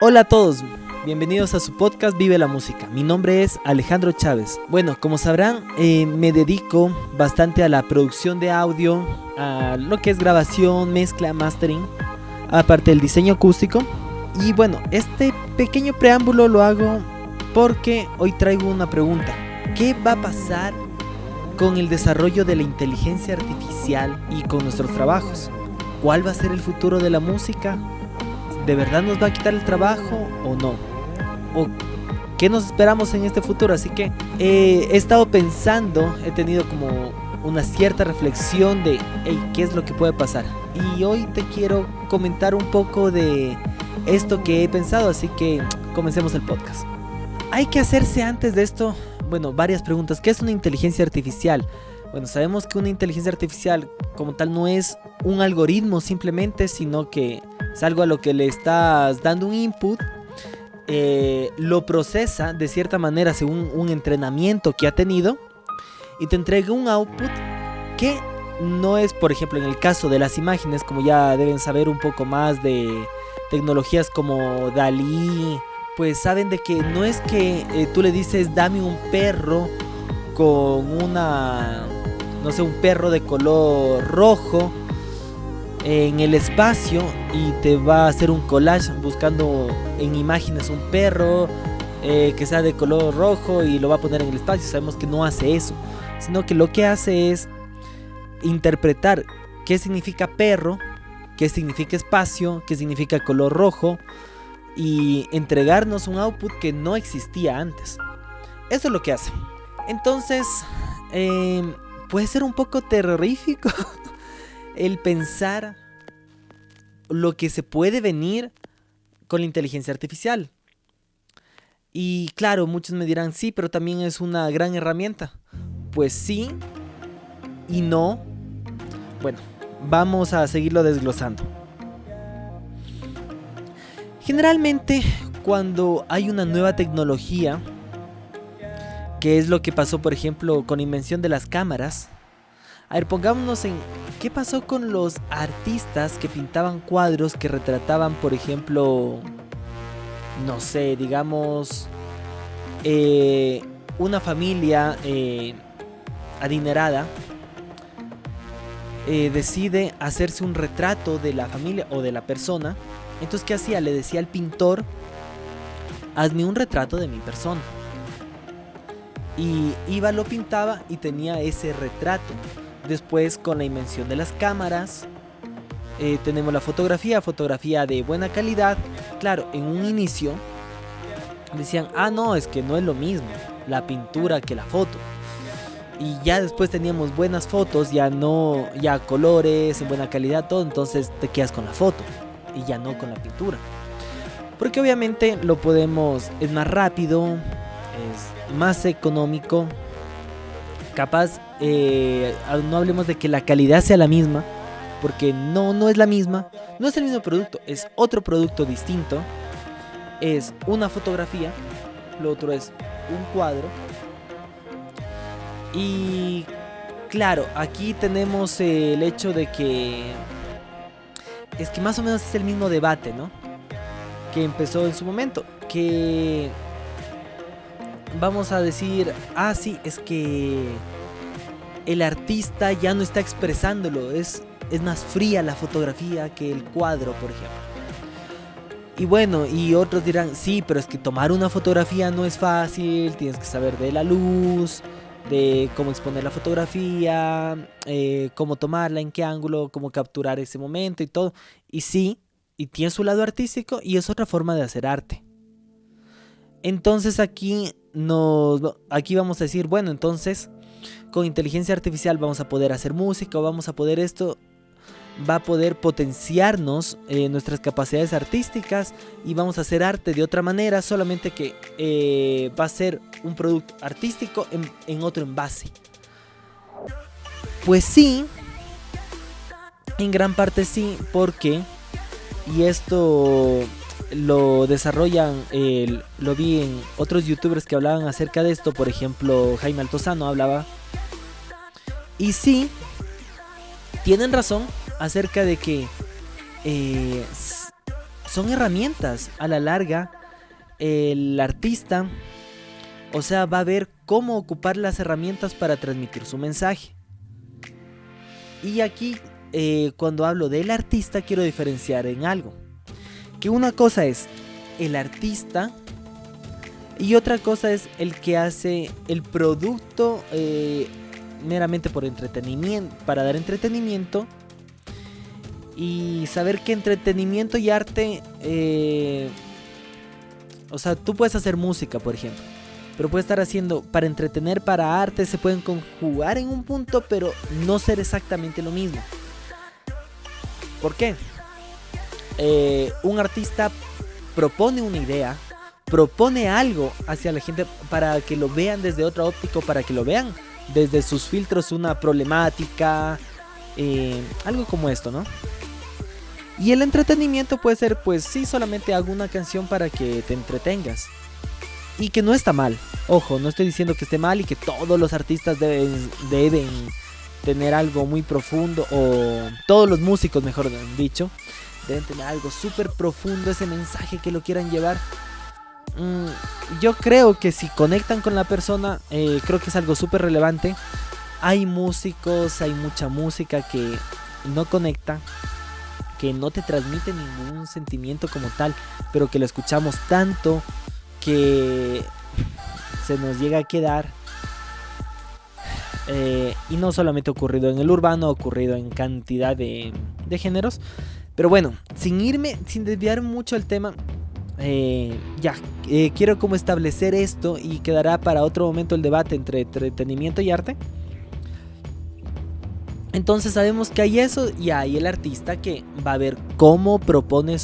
Hola a todos, bienvenidos a su podcast Vive la Música. Mi nombre es Alejandro Chávez. Bueno, como sabrán, me dedico bastante a la producción de audio, a lo que es grabación, mezcla, mastering, aparte del diseño acústico. Y bueno, este pequeño preámbulo lo hago porque hoy traigo una pregunta. ¿Qué va a pasar con el desarrollo de la inteligencia artificial y con nuestros trabajos? ¿Cuál va a ser el futuro de la música? ¿De verdad nos va a quitar el trabajo o no? ¿O qué nos esperamos en este futuro? Así que he estado pensando, he tenido como una cierta reflexión de ¿qué es lo que puede pasar? Y hoy te quiero comentar un poco de esto que he pensado, así que comencemos el podcast. Hay que hacerse antes de esto, bueno, varias preguntas. ¿Qué es una inteligencia artificial? Bueno, sabemos que una inteligencia artificial como tal no es un algoritmo simplemente, sino que es algo a lo que le estás dando un input, lo procesa de cierta manera según un entrenamiento que ha tenido y te entrega un output que no es, por ejemplo, en el caso de las imágenes, como ya deben saber un poco más de tecnologías como Dalí, pues saben de que no es que tú le dices dame un perro con un perro de color rojo en el espacio y te va a hacer un collage buscando en imágenes un perro que sea de color rojo y lo va a poner en el espacio. Sabemos que no hace eso, sino que lo que hace es interpretar qué significa perro, qué significa espacio, qué significa color rojo y entregarnos un output que no existía antes. Eso es lo que hace. Entonces puede ser un poco terrorífico el pensar lo que se puede venir con la inteligencia artificial. Y claro, muchos me dirán, sí, pero también es una gran herramienta. Pues sí y no. Bueno, vamos a seguirlo desglosando. Generalmente, cuando hay una nueva tecnología, que es lo que pasó, por ejemplo, con la invención de las cámaras. A ver, pongámonos en qué pasó con los artistas que pintaban cuadros que retrataban, por ejemplo, no sé, digamos, una familia adinerada decide hacerse un retrato de la familia o de la persona. Entonces, ¿qué hacía? Le decía al pintor, hazme un retrato de mi persona. Y iba, lo pintaba y tenía ese retrato. Después, con la invención de las cámaras, tenemos la fotografía de buena calidad. Claro, en un inicio decían, no, es que no es lo mismo la pintura que la foto. Y ya después teníamos buenas fotos, ya colores, en buena calidad, todo. Entonces te quedas con la foto y ya no con la pintura. Porque obviamente es más rápido, es más económico. Capaz, no hablemos de que la calidad sea la misma, porque no es la misma, no es el mismo producto, es otro producto distinto, es una fotografía, lo otro es un cuadro. Y claro, aquí tenemos el hecho de que es que más o menos es el mismo debate, ¿no? Que empezó en su momento, que vamos a decir, sí, es que el artista ya no está expresándolo, es más fría la fotografía que el cuadro, por ejemplo. Y bueno, y otros dirán, sí, pero es que tomar una fotografía no es fácil, tienes que saber de la luz, de cómo exponer la fotografía, cómo tomarla, en qué ángulo, cómo capturar ese momento y todo. Y sí, y tiene su lado artístico y es otra forma de hacer arte. Entonces aquí vamos a decir, bueno, entonces con inteligencia artificial vamos a poder hacer música, o vamos a poder va a poder potenciarnos nuestras capacidades artísticas y vamos a hacer arte de otra manera, solamente que va a ser un producto artístico en otro envase. Pues sí, en gran parte sí, porque, y esto lo desarrollan, lo vi en otros youtubers que hablaban acerca de esto, por ejemplo Jaime Altozano hablaba, y sí, tienen razón acerca de que son herramientas. A la larga, el artista, o sea, va a ver cómo ocupar las herramientas para transmitir su mensaje. Y aquí, cuando hablo del artista, quiero diferenciar en algo. Que una cosa es el artista y otra cosa es el que hace el producto meramente por entretenimiento, para dar entretenimiento. Y saber que entretenimiento y arte, o sea, tú puedes hacer música, por ejemplo, pero puedes estar haciendo para entretener, para arte, se pueden conjugar en un punto, pero no ser exactamente lo mismo. ¿Por qué? Un artista propone una idea, propone algo hacia la gente para que lo vean desde otra óptica, para que lo vean desde sus filtros, una problemática, algo como esto, ¿no? Y el entretenimiento puede ser, pues sí, solamente hago una canción para que te entretengas. Y que no está mal. Ojo, no estoy diciendo que esté mal y que todos los artistas deben tener algo muy profundo, o todos los músicos, mejor dicho, deben tener algo súper profundo, ese mensaje que lo quieran llevar. Yo creo que si conectan con la persona, creo que es algo súper relevante. Hay músicos, hay mucha música que no conecta, que no te transmite ningún sentimiento como tal, pero que lo escuchamos tanto que se nos llega a quedar. Y no solamente ha ocurrido en el urbano, ha ocurrido en cantidad de géneros. Pero bueno, sin desviar mucho el tema, quiero como establecer esto, y quedará para otro momento el debate entre entretenimiento y arte. Entonces sabemos que hay eso, y hay el artista que va a ver cómo propone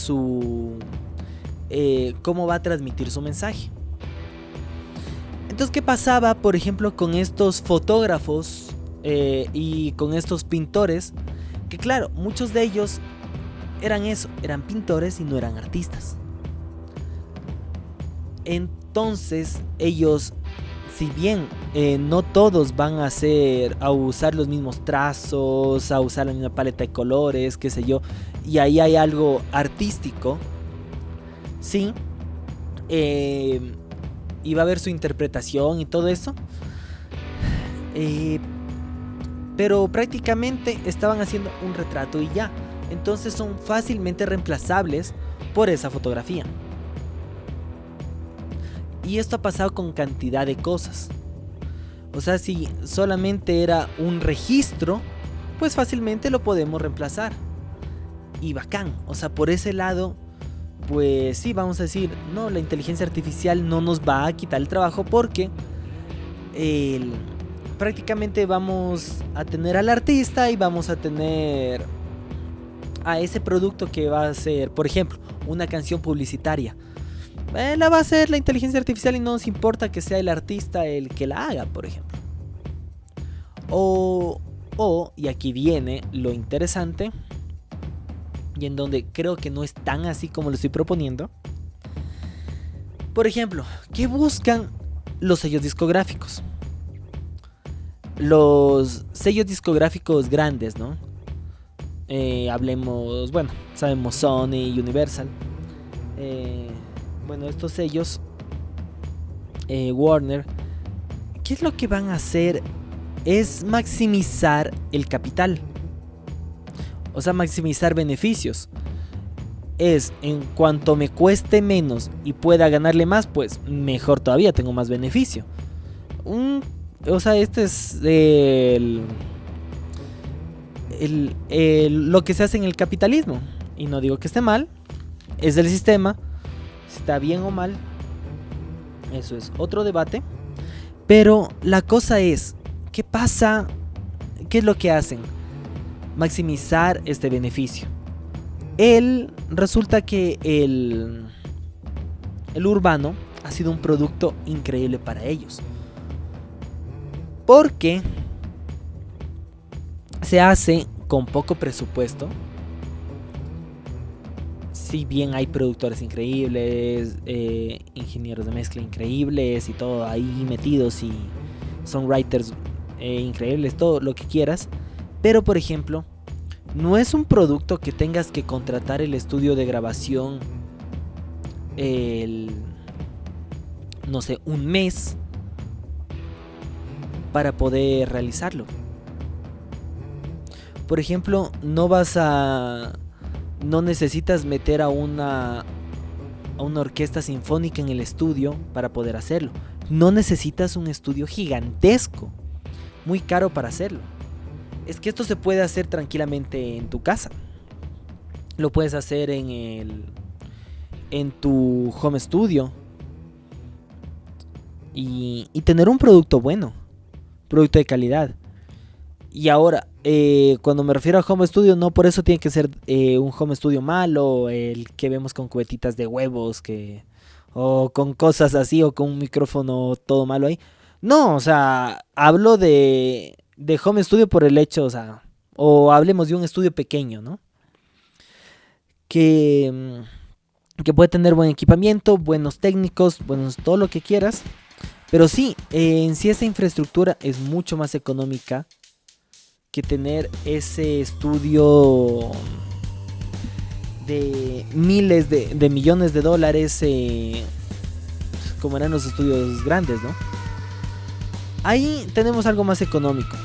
cómo va a transmitir su mensaje. Entonces, ¿qué pasaba, por ejemplo, con estos fotógrafos y con estos pintores? Que claro, muchos de ellos eran pintores y no eran artistas. Entonces, ellos, si bien no todos van a usar los mismos trazos, a usar la misma paleta de colores, qué sé yo, y ahí hay algo artístico, sí, y va a haber su interpretación y todo eso, pero prácticamente estaban haciendo un retrato y ya. Entonces son fácilmente reemplazables por esa fotografía. Y esto ha pasado con cantidad de cosas. O sea, si solamente era un registro, pues fácilmente lo podemos reemplazar. Y bacán. O sea, por ese lado, pues sí, vamos a decir, no, la inteligencia artificial no nos va a quitar el trabajo, porque prácticamente vamos a tener al artista y vamos a tener a ese producto que va a ser, por ejemplo, una canción publicitaria. La va a hacer la inteligencia artificial y no nos importa que sea el artista el que la haga, por ejemplo. Y aquí viene lo interesante, y en donde creo que no es tan así como lo estoy proponiendo. Por ejemplo, ¿qué buscan los sellos discográficos? Los sellos discográficos grandes, ¿no? Hablemos, bueno, sabemos Sony, Universal. Bueno, estos sellos, Warner, ¿qué es lo que van a hacer? Es maximizar el capital. O sea, maximizar beneficios. Es, en cuanto me cueste menos y pueda ganarle más, pues mejor todavía, tengo más beneficio. O sea, este es lo que se hace en el capitalismo. Y no digo que esté mal, es del sistema. Está bien o mal, eso es otro debate. Pero la cosa es, ¿qué pasa? ¿Qué es lo que hacen? Maximizar este beneficio. Resulta que el urbano ha sido un producto increíble para ellos, porque se hace con poco presupuesto. Si bien hay productores increíbles, ingenieros de mezcla increíbles y todo ahí metidos, y songwriters increíbles, todo lo que quieras. Pero por ejemplo, no es un producto que tengas que contratar el estudio de grabación no sé, un mes para poder realizarlo. Por ejemplo, no necesitas meter a una orquesta sinfónica en el estudio para poder hacerlo. No necesitas un estudio gigantesco, muy caro para hacerlo. Es que esto se puede hacer tranquilamente en tu casa. Lo puedes hacer en tu home studio y tener un producto bueno, producto de calidad. Y ahora, cuando me refiero a home studio, no por eso tiene que ser un home studio malo, el que vemos con cubetitas de huevos, o con cosas así, o con un micrófono todo malo ahí. No, o sea, hablo de home studio por el hecho, o hablemos de un estudio pequeño, ¿no? Que puede tener buen equipamiento, buenos técnicos, todo lo que quieras. Pero sí, en sí esa infraestructura es mucho más económica que tener ese estudio de miles de millones de dólares, como eran los estudios grandes, ¿no? Ahí tenemos algo más económico.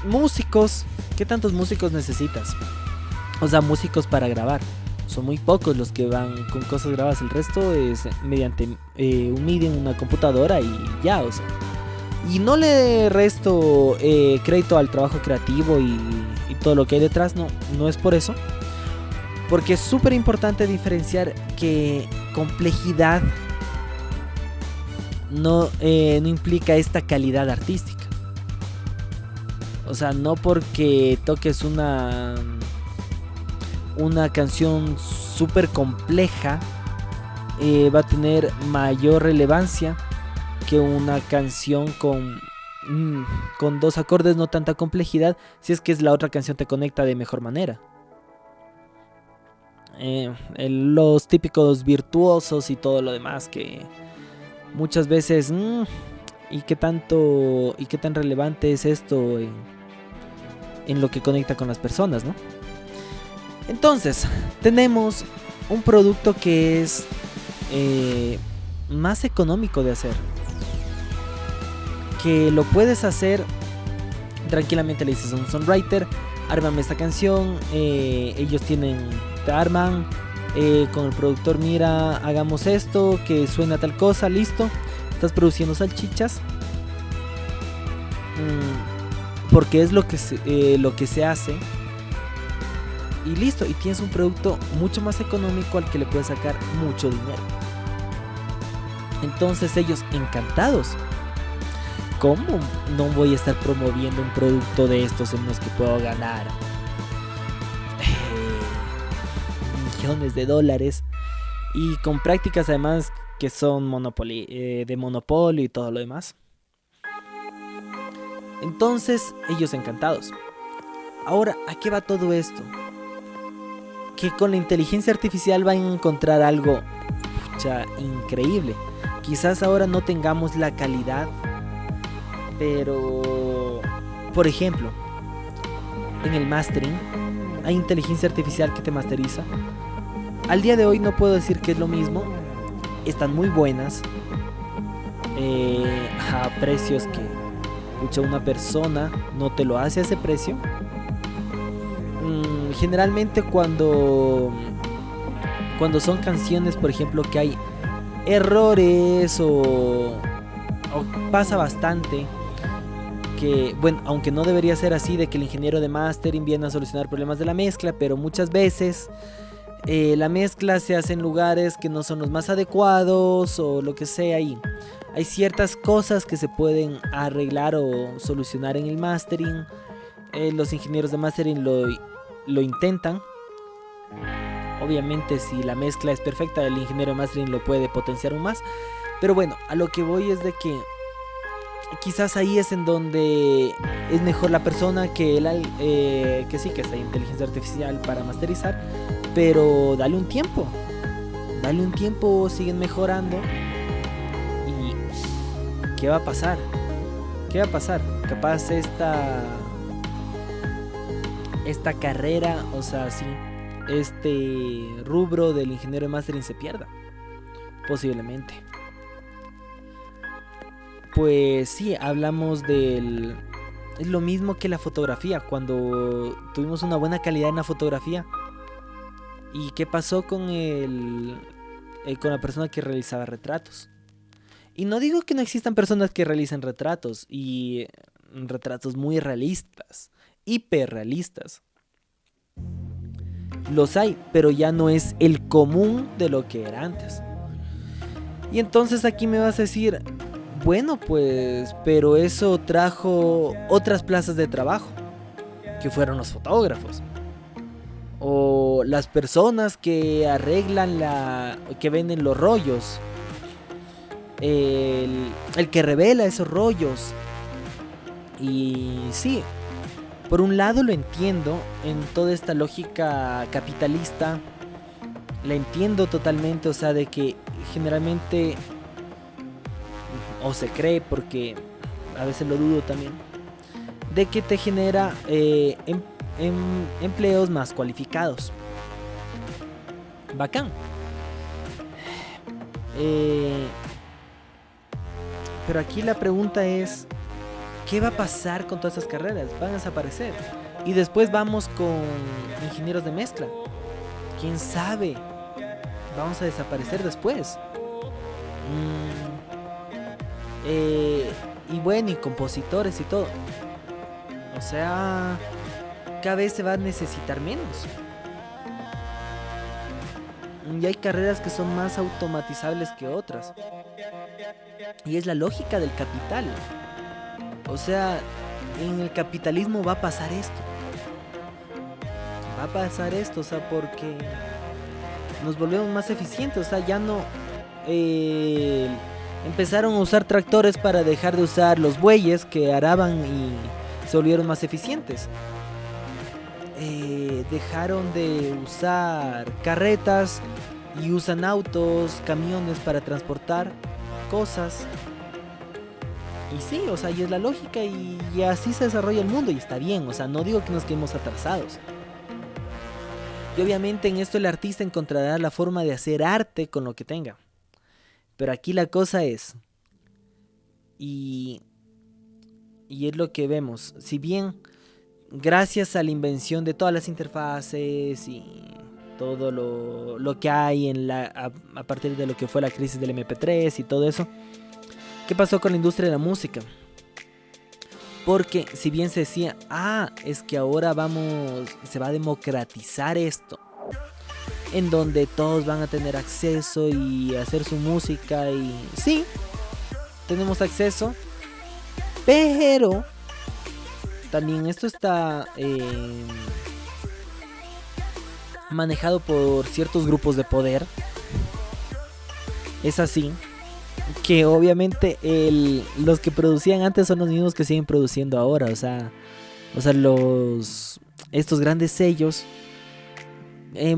Músicos, ¿qué tantos músicos necesitas? O sea, músicos para grabar. Son muy pocos los que van con cosas grabadas. El resto es mediante un MIDI en una computadora y ya, o sea. Y no le resto crédito al trabajo creativo y todo lo que hay detrás, no es por eso. Porque es súper importante diferenciar que complejidad no implica esta calidad artística. O sea, no porque toques una canción súper compleja va a tener mayor relevancia que una canción con 2 acordes, no tanta complejidad, si es que la otra canción te conecta de mejor manera. Los típicos virtuosos y todo lo demás que muchas veces ¿y qué tan relevante es esto en lo que conecta con las personas, ¿no? Entonces, tenemos un producto que es más económico de hacer, que lo puedes hacer tranquilamente. Le dices a un songwriter, ármame esta canción, ellos te arman con el productor, mira, hagamos esto, que suena tal cosa, listo, estás produciendo salchichas, porque es lo que se hace, y listo, y tienes un producto mucho más económico al que le puedes sacar mucho dinero. Entonces ellos encantados. ¿Cómo no voy a estar promoviendo un producto de estos en los que puedo ganar millones de dólares y con prácticas además que son de monopolio y todo lo demás? Entonces ellos encantados. Ahora, ¿a qué va todo esto? Que con la inteligencia artificial van a encontrar algo increíble. Quizás ahora no tengamos la calidad, pero por ejemplo, en el mastering hay inteligencia artificial que te masteriza. Al día de hoy no puedo decir que es lo mismo. Están muy buenas, a precios que una persona no te lo hace a ese precio. Generalmente cuando son canciones, por ejemplo, que hay errores o pasa bastante que, bueno, aunque no debería ser así, de que el ingeniero de mastering viene a solucionar problemas de la mezcla, pero muchas veces la mezcla se hace en lugares que no son los más adecuados o lo que sea, y hay ciertas cosas que se pueden arreglar o solucionar en el mastering. Los ingenieros de mastering lo intentan. Obviamente si la mezcla es perfecta, el ingeniero de mastering lo puede potenciar aún más. Pero bueno, a lo que voy es de que quizás ahí es en donde es mejor la persona que esta inteligencia artificial para masterizar. Pero dale un tiempo, siguen mejorando. ¿Y qué va a pasar? Capaz esta carrera, o sea, sí, este rubro del ingeniero de mastering se pierda, posiblemente. Pues sí, hablamos del... Es lo mismo que la fotografía, cuando tuvimos una buena calidad en la fotografía. ¿Y qué pasó con con la persona que realizaba retratos? Y no digo que no existan personas que realicen retratos, y retratos muy realistas, hiperrealistas. Los hay, pero ya no es el común de lo que era antes. Y entonces aquí me vas a decir, bueno pues, pero eso trajo otras plazas de trabajo, que fueron los fotógrafos. O las personas que arreglan que venden los rollos. El que revela esos rollos. Y sí, por un lado lo entiendo en toda esta lógica capitalista. La entiendo totalmente, o sea, de que generalmente, o se cree, porque a veces lo dudo también, de que te genera empleos más cualificados. Bacán. Pero aquí la pregunta es, ¿qué va a pasar con todas esas carreras? ¿Van a desaparecer? Y después vamos con ingenieros de mezcla. ¿Quién sabe? Vamos a desaparecer después. Y bueno, y compositores y todo. O sea, cada vez se va a necesitar menos. Y hay carreras que son más automatizables que otras. Y es la lógica del capital. O sea, en el capitalismo va a pasar esto. Va a pasar esto, o sea, porque nos volvemos más eficientes. O sea, ya no... empezaron a usar tractores para dejar de usar los bueyes que araban y se volvieron más eficientes. Dejaron de usar carretas y usan autos, camiones para transportar cosas. Y sí, o sea, y es la lógica, y así se desarrolla el mundo, y está bien. O sea, no digo que nos quedemos atrasados. Y obviamente en esto el artista encontrará la forma de hacer arte con lo que tenga. Pero aquí la cosa es, y es lo que vemos, si bien gracias a la invención de todas las interfaces y todo lo que hay a partir de lo que fue la crisis del MP3 y todo eso, ¿qué pasó con la industria de la música? Porque si bien se decía, es que ahora se va a democratizar esto, en donde todos van a tener acceso y hacer su música, y sí, tenemos acceso, pero también esto está manejado por ciertos grupos de poder. Es así que obviamente los que producían antes son los mismos que siguen produciendo ahora. O sea estos grandes sellos,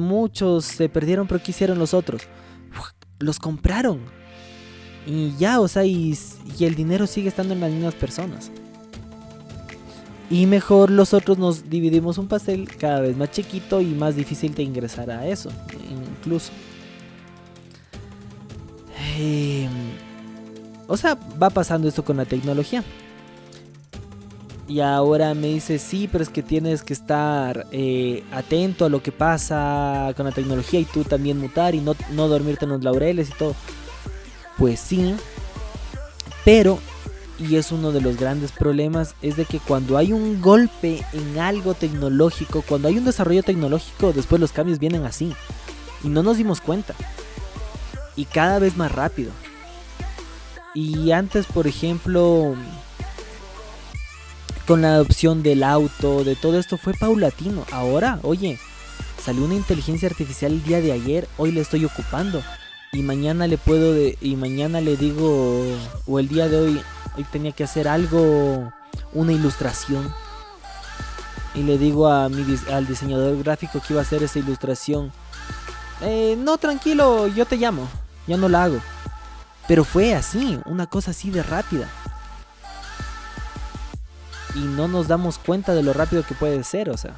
muchos se perdieron, pero ¿qué hicieron los otros? Los compraron. Y ya, o sea, y el dinero sigue estando en las mismas personas. Y mejor los otros nos dividimos un pastel cada vez más chiquito y más difícil de ingresar a eso, incluso. O sea, va pasando esto con la tecnología. Y ahora me dice, sí, pero es que tienes que estar atento a lo que pasa con la tecnología, y tú también mutar y no dormirte en los laureles y todo. Pues sí, pero, y es uno de los grandes problemas, es de que cuando hay un golpe en algo tecnológico, cuando hay un desarrollo tecnológico, después los cambios vienen así, y no nos dimos cuenta, y cada vez más rápido. Y antes, por ejemplo, con la adopción del auto, de todo esto, fue paulatino. Ahora, oye, salió una inteligencia artificial el día de ayer, hoy la estoy ocupando, y mañana mañana le digo, o el día de hoy tenía que hacer algo, una ilustración, y le digo al diseñador gráfico que iba a hacer esa ilustración, no, tranquilo, yo te llamo, ya no la hago. Pero fue así, una cosa así de rápida, y no nos damos cuenta de lo rápido que puede ser. O sea,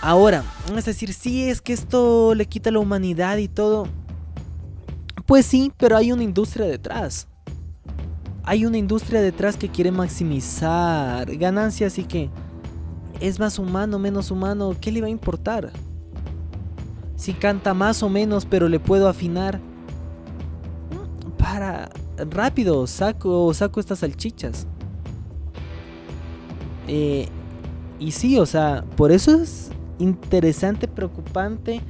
Ahora, vamos a decir, sí, es que esto le quita la humanidad y todo. Pues sí, pero hay una industria detrás. Hay una industria detrás que quiere maximizar ganancias y que es más humano, menos humano, ¿qué le va a importar? Si canta más o menos, pero le puedo afinar. Para rápido, saco estas salchichas. Y sí, o sea, por eso es interesante, preocupante,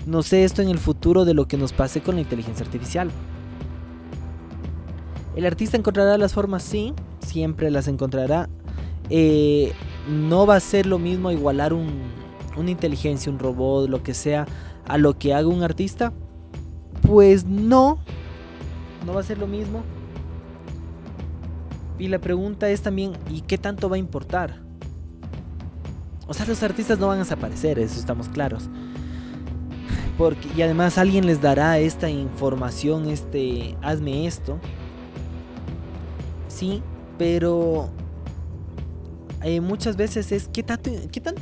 no sé, esto en el futuro de lo que nos pase con la inteligencia artificial. El artista encontrará las formas, sí, siempre las encontrará. No va a ser lo mismo igualar una inteligencia, un robot, lo que sea, a lo que haga un artista. Pues no va a ser lo mismo. Y la pregunta es también, ¿y qué tanto va a importar? O sea, los artistas no van a desaparecer, eso estamos claros. Y además alguien les dará esta información, hazme esto. Sí, pero muchas veces es ¿qué tanto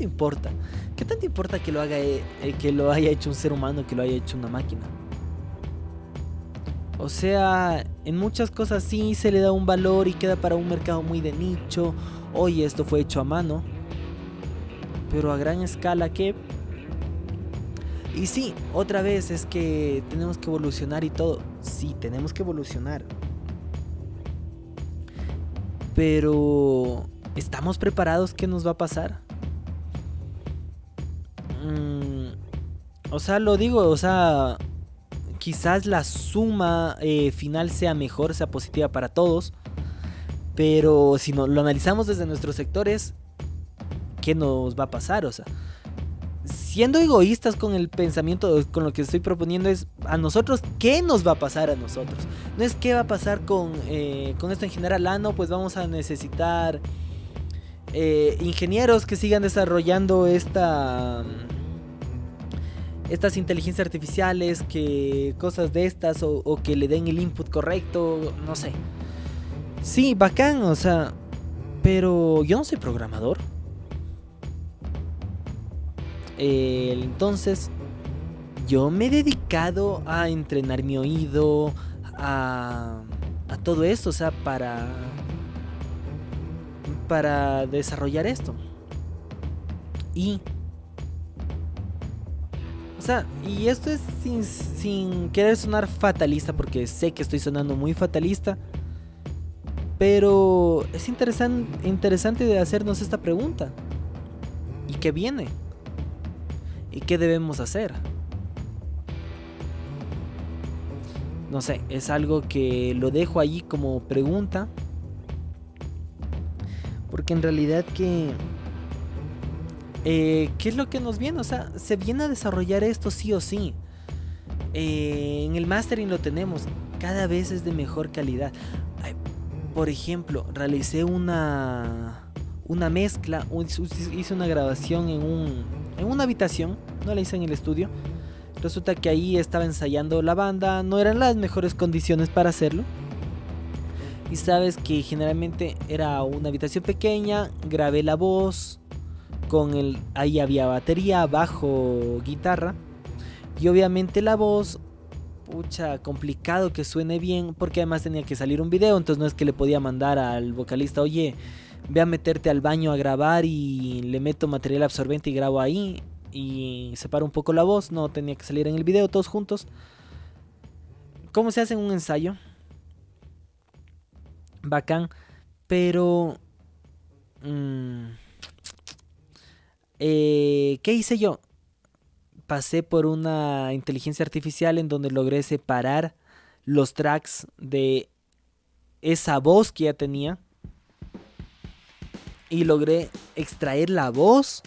importa? ¿Qué tanto importa que lo haya hecho un ser humano, que lo haya hecho una máquina? O sea, en muchas cosas sí se le da un valor y queda para un mercado muy de nicho. Oye, esto fue hecho a mano. Pero a gran escala, ¿qué? Y sí, otra vez es que tenemos que evolucionar y todo. Sí, tenemos que evolucionar. Pero ¿estamos preparados? ¿Qué nos va a pasar? O sea, lo digo, o sea, quizás la suma final sea mejor, sea positiva para todos. Pero si lo analizamos desde nuestros sectores, ¿qué nos va a pasar? O sea, siendo egoístas con el pensamiento, con lo que estoy proponiendo es a nosotros, ¿qué nos va a pasar a nosotros? No es qué va a pasar con esto en general. No, pues vamos a necesitar ingenieros que sigan desarrollando estas inteligencias artificiales, que cosas de estas, o que le den el input correcto, no sé. Sí, bacán, o sea, pero yo no soy programador. Entonces yo me he dedicado a entrenar mi oído, a todo esto, o sea, para desarrollar esto. Y o sea, y esto es sin querer sonar fatalista, porque sé que estoy sonando muy fatalista, pero es interesante de hacernos esta pregunta. ¿Y qué viene? ¿Y qué debemos hacer? No sé, es algo que lo dejo ahí como pregunta, porque en realidad ¿qué es lo que nos viene? O sea, se viene a desarrollar esto sí o sí. En el mastering lo tenemos, cada vez es de mejor calidad. Por ejemplo, realicé una mezcla, hice una grabación en una habitación, no la hice en el estudio. Resulta que ahí estaba ensayando la banda, no eran las mejores condiciones para hacerlo. Y sabes que generalmente era una habitación pequeña, grabé la voz, ahí había batería, bajo, guitarra. Y obviamente la voz, pucha, complicado que suene bien, porque además tenía que salir un video, entonces no es que le podía mandar al vocalista, oye, ve a meterte al baño a grabar y le meto material absorbente y grabo ahí y separo un poco la voz. No, tenía que salir en el video todos juntos. ¿Cómo se hace en un ensayo? Bacán, pero ¿qué hice yo? Pasé por una inteligencia artificial en donde logré separar los tracks de esa voz que ya tenía y logré extraer la voz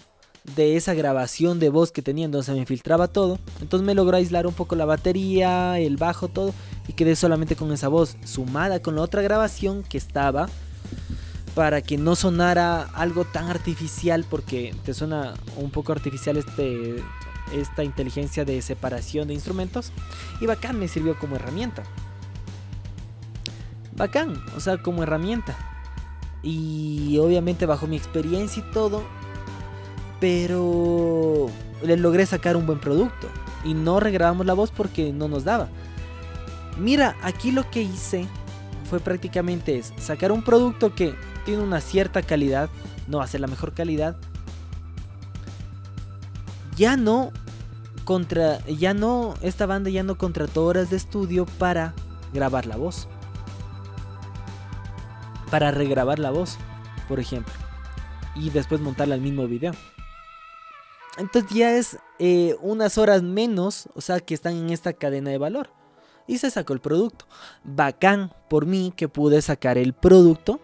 de esa grabación de voz que tenía, entonces me filtraba todo. Entonces me logró aislar un poco la batería, el bajo, todo, y quedé solamente con esa voz sumada con la otra grabación que estaba, para que no sonara algo tan artificial, porque te suena un poco artificial esta inteligencia de separación de instrumentos. Y bacán, me sirvió como herramienta. Bacán, o sea, como herramienta. Y obviamente bajo mi experiencia y todo, pero le logré sacar un buen producto y no regrabamos la voz porque no nos daba. Mira, aquí lo que hice fue prácticamente sacar un producto que tiene una cierta calidad, no va a ser la mejor calidad. Esta banda ya no contrató horas de estudio para grabar la voz, para regrabar la voz, por ejemplo, y después montarla al mismo video. Entonces ya es unas horas menos, o sea, que están en esta cadena de valor. Y se sacó el producto. Bacán por mí que pude sacar el producto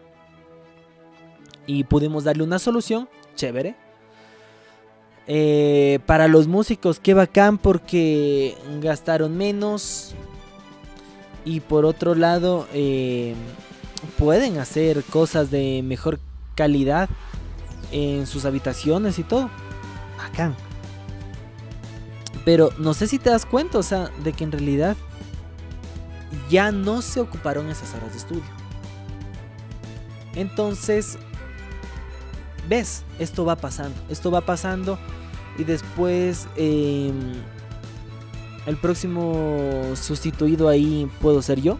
y pudimos darle una solución chévere. Para los músicos, qué bacán porque gastaron menos. Y por otro lado, pueden hacer cosas de mejor calidad en sus habitaciones y todo. Bacán. Pero no sé si te das cuenta, o sea, de que en realidad ya no se ocuparon esas horas de estudio. Entonces, ves, esto va pasando y después el próximo sustituido ahí puedo ser yo.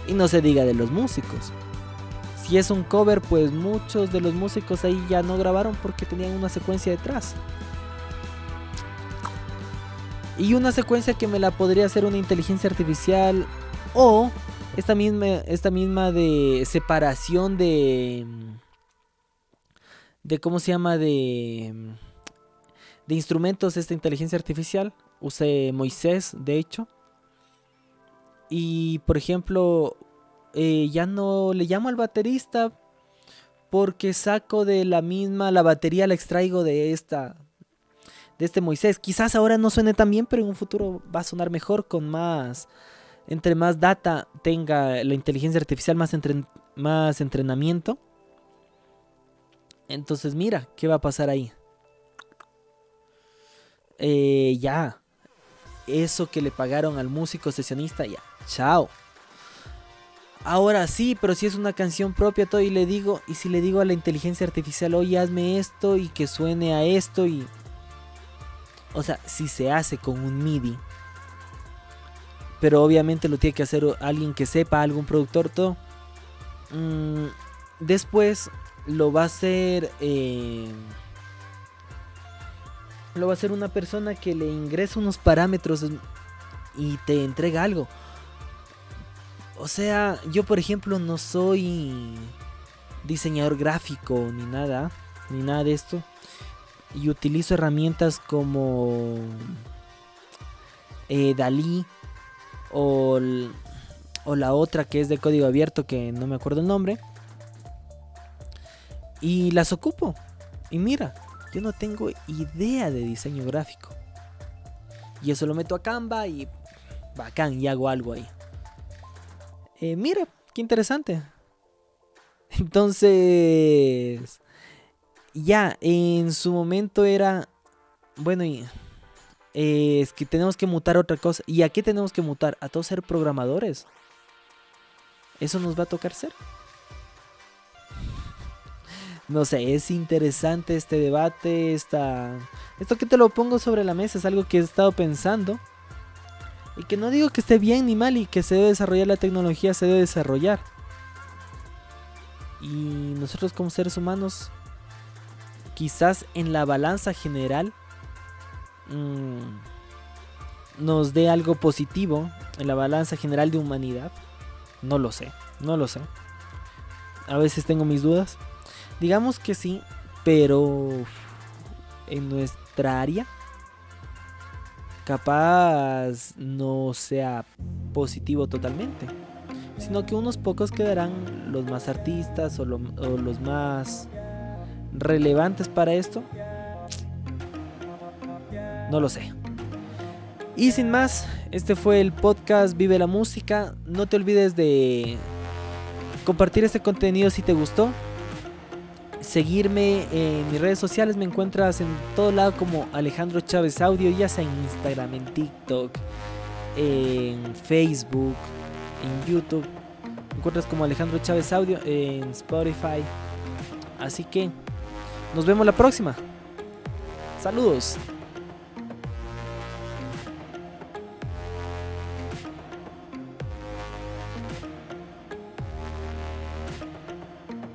Y no se diga de los músicos. Si es un cover, pues muchos de los músicos ahí ya no grabaron porque tenían una secuencia detrás. Y una secuencia que me la podría hacer una inteligencia artificial. O esta misma de separación de ¿cómo se llama? De instrumentos, esta inteligencia artificial. Usé Moisés, de hecho. Y por ejemplo, ya no le llamo al baterista porque saco de la batería la extraigo de este Moisés. Quizás ahora no suene tan bien, pero en un futuro va a sonar mejor entre más data tenga la inteligencia artificial, más entrenamiento. Entonces mira, ¿qué va a pasar ahí? Ya. Eso que le pagaron al músico sesionista, ya. Chao. Ahora sí, pero si es una canción propia todo y si le digo a la inteligencia artificial, oye, hazme esto y que suene a esto y... O sea, si se hace con un MIDI, pero obviamente lo tiene que hacer alguien que sepa, algún productor, todo. Después lo va a hacer una persona que le ingresa unos parámetros y te entrega algo. O sea, yo por ejemplo no soy diseñador gráfico ni nada de esto. Y utilizo herramientas como Dalí o la otra que es de código abierto que no me acuerdo el nombre. Y las ocupo. Y mira, yo no tengo idea de diseño gráfico. Y eso lo meto a Canva y bacán, y hago algo ahí. Mira, qué interesante. Entonces, ya, en su momento era... Bueno, es que tenemos que mutar otra cosa. ¿Y a qué tenemos que mutar? ¿A todos ser programadores? ¿Eso nos va a tocar ser? No sé, es interesante este debate. Esto que te lo pongo sobre la mesa es algo que he estado pensando. Y que no digo que esté bien ni mal y que se debe desarrollar la tecnología, se debe desarrollar. Y nosotros como seres humanos, quizás en la balanza general nos dé algo positivo en la balanza general de humanidad. No lo sé. A veces tengo mis dudas. Digamos que sí, pero en nuestra área capaz no sea positivo totalmente, sino que unos pocos quedarán los más artistas o los más relevantes para esto. No lo sé. Y sin más, este fue el podcast Vive la Música. No te olvides de compartir este contenido si te gustó. Seguirme en mis redes sociales, me encuentras en todo lado como Alejandro Chávez Audio, ya sea en Instagram, en TikTok, en Facebook, en YouTube. Me encuentras como Alejandro Chávez Audio, en Spotify. Así que nos vemos la próxima. Saludos.